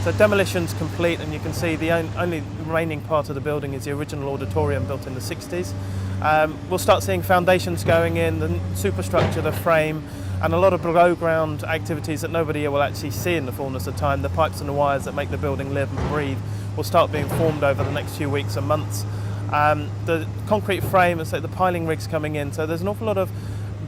So demolition's complete, and you can see the only remaining part of the building is the original auditorium built in the 60s. We'll start seeing foundations going in, the superstructure, the frame, and a lot of below ground activities that nobody will actually see in the fullness of time. The pipes and the wires that make the building live and breathe will start being formed over the next few weeks and months. The concrete frame, and so the piling rigs coming in, so there's an awful lot of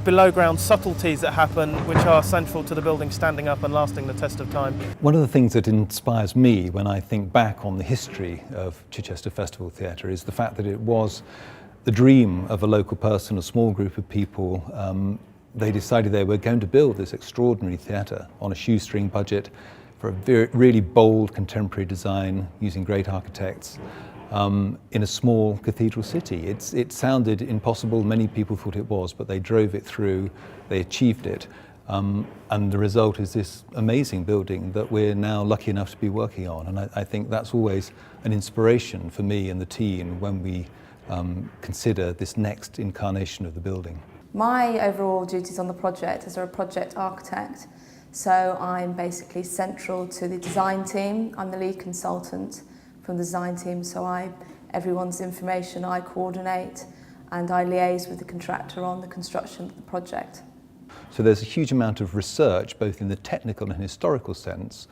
below ground subtleties that happen which are central to the building standing up and lasting the test of time. One of the things that inspires me when I think back on the history of Chichester Festival Theatre is the fact that it was the dream of a local person, a small group of people. They decided they were going to build this extraordinary theatre on a shoestring budget for a really bold contemporary design using great architects in a small cathedral city. It sounded impossible, many people thought it was, but they drove it through, they achieved it, and the result is this amazing building that we're now lucky enough to be working on. And I think that's always an inspiration for me and the team when we consider this next incarnation of the building. My overall duties on the project is as a project architect, so I'm basically central to the design team. I'm the lead consultant from the design team, so everyone's information I coordinate, and I liaise with the contractor on the construction of the project. So there's a huge amount of research, both in the technical and historical sense,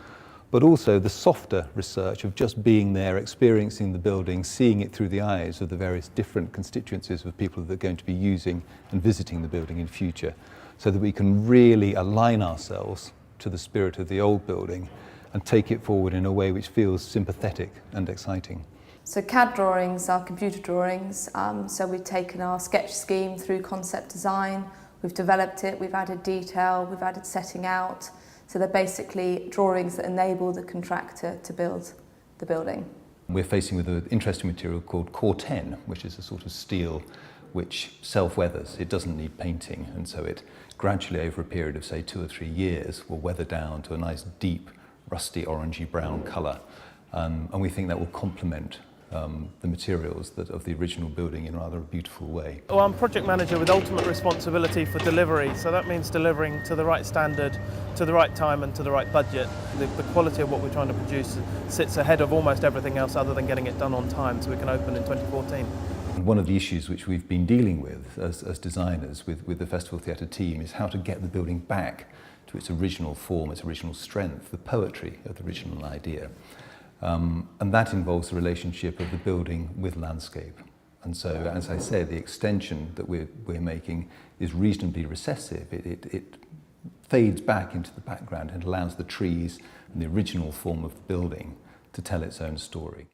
but also the softer research of just being there, experiencing the building, seeing it through the eyes of the various different constituencies of people that are going to be using and visiting the building in future, so that we can really align ourselves to the spirit of the old building and take it forward in a way which feels sympathetic and exciting. So CAD drawings are computer drawings, so we've taken our sketch scheme through concept design, we've developed it, we've added detail, we've added setting out. So they're basically drawings that enable the contractor to build the building. We're facing with an interesting material called Core 10, which is a sort of steel which self-weathers. It doesn't need painting, and so it gradually over a period of say 2 or 3 years will weather down to a nice deep rusty orangey brown colour, and we think that will complement the materials of the original building in rather a beautiful way. Well, I'm project manager with ultimate responsibility for delivery, so that means delivering to the right standard, to the right time and to the right budget. The quality of what we're trying to produce sits ahead of almost everything else other than getting it done on time so we can open in 2014. One of the issues which we've been dealing with as designers with the Festival Theatre team is how to get the building back to its original form, its original strength, the poetry of the original idea. And that involves the relationship of the building with landscape. And so, as I said, the extension that we're making is reasonably recessive. It fades back into the background and allows the trees and the original form of the building to tell its own story.